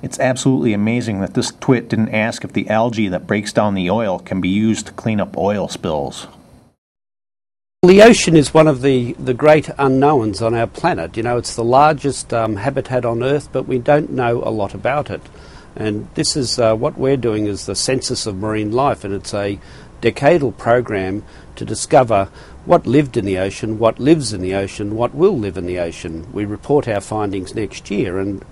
It's absolutely amazing that this twit didn't ask if the algae that breaks down the oil can be used to clean up oil spills. The ocean is one of the great unknowns on our planet. You know, it's the largest habitat on Earth, but we don't know a lot about it. And this is what we're doing is the Census of Marine Life, and it's a decadal program to discover what lived in the ocean, what lives in the ocean, what will live in the ocean. We report our findings next year, and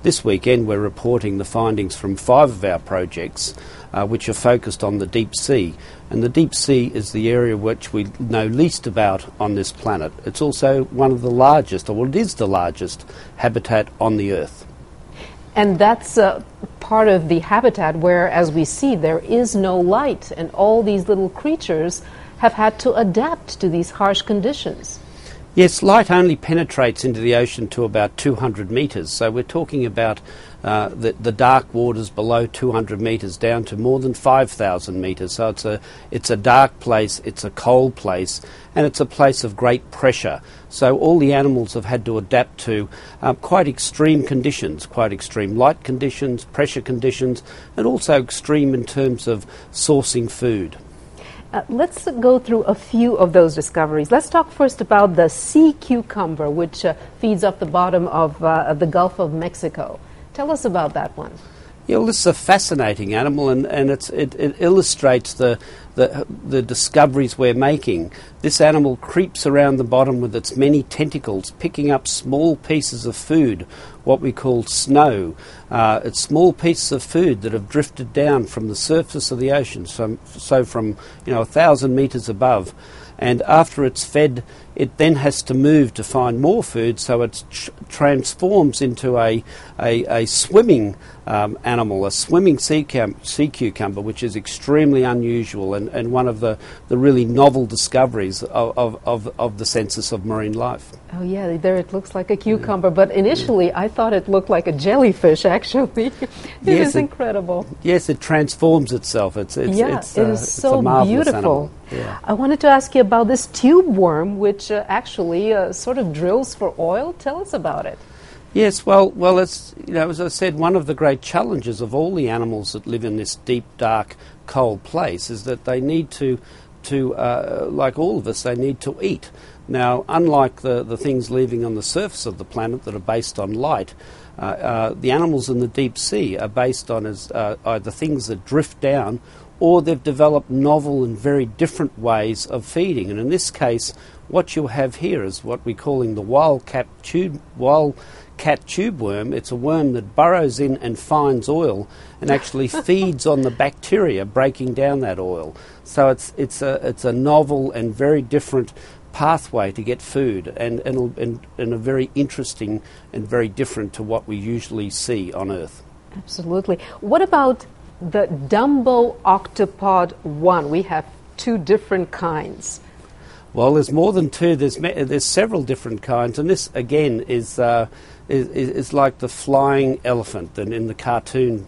this weekend we're reporting the findings from 5 of our projects, which are focused on the deep sea. And the deep sea is the area which we know least about on this planet. It's also one of the largest, or well, it is the largest habitat on the Earth. And that's part of the habitat where, as we see, there is no light, and all these little creatures have had to adapt to these harsh conditions. Yes, light only penetrates into the ocean to about 200 metres, so we're talking about the dark waters below 200 metres down to more than 5,000 metres. So it's a dark place, it's a cold place, and it's a place of great pressure. So all the animals have had to adapt to quite extreme conditions, quite extreme light conditions, pressure conditions, and also extreme in terms of sourcing food. Let's go through a few of those discoveries. Let's talk first about the sea cucumber, which feeds off the bottom of the Gulf of Mexico. Tell us about that one. Yeah, well, this is a fascinating animal, and it illustrates the discoveries we're making. This animal creeps around the bottom with its many tentacles, picking up small pieces of food, what we call snow. It's small pieces of food that have drifted down from the surface of the ocean, so from 1,000 metres above. And after it's fed, it then has to move to find more food, so it transforms into a swimming animal, a swimming sea cucumber, which is extremely unusual and one of the really novel discoveries of the Census of Marine Life. Oh yeah, there it looks like a cucumber, but initially I thought it looked like a jellyfish, actually. It is incredible. Yes, it transforms itself. It is so beautiful. Animal. Yeah. I wanted to ask you about this tube worm, which actually sort of drills for oil. Tell us about it. Yes, well, it's, as I said, one of the great challenges of all the animals that live in this deep, dark, cold place is that they need to like all of us, they need to eat. Now, unlike the things living on the surface of the planet that are based on light, the animals in the deep sea are based on either things that drift down, or they've developed novel and very different ways of feeding. And in this case, what you have here is what we're calling the wildcat tube worm. It's a worm that burrows in and finds oil and actually feeds on the bacteria breaking down that oil. So it's a novel and very different pathway to get food, and a very interesting and very different to what we usually see on Earth. Absolutely. What about the Dumbo octopod 1? We have 2 different kinds. Well, there's more than 2. There's several different kinds, and this again is like the flying elephant, and in the cartoon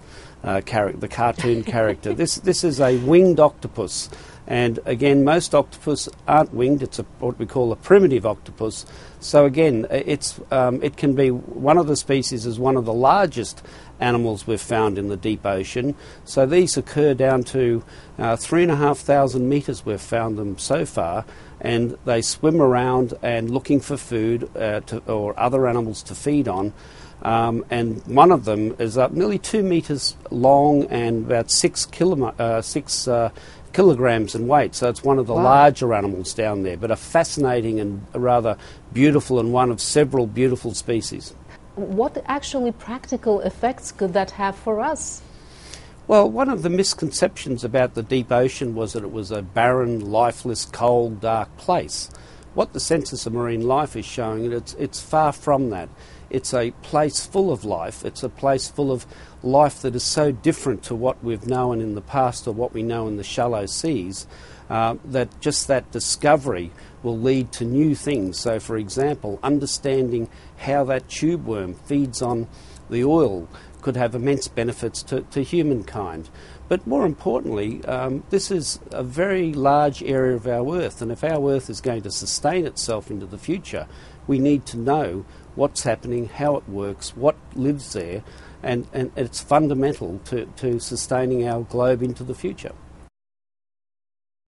character. This is a winged octopus, and again, most octopus aren't winged. It's what we call a primitive octopus. So again, it can be one of the species is one of the largest animals we've found in the deep ocean. So these occur down to 3,500 metres. We've found them so far, and they swim around and looking for food or other animals to feed on. And one of them is up nearly 2 metres long and about 6 kilograms in weight. So it's one of the larger animals down there, but a fascinating and a rather beautiful and one of several beautiful species. What actually practical effects could that have for us? Well, one of the misconceptions about the deep ocean was that it was a barren, lifeless, cold, dark place. What the Census of Marine Life is showing, it's far from that. It's a place full of life. It's a place full of life that is so different to what we've known in the past or what we know in the shallow seas, that just that discovery will lead to new things. So, for example, understanding how that tube worm feeds on the oil could have immense benefits to humankind. But more importantly, this is a very large area of our Earth, and if our Earth is going to sustain itself into the future, we need to know what's happening, how it works, what lives there, and it's fundamental to sustaining our globe into the future.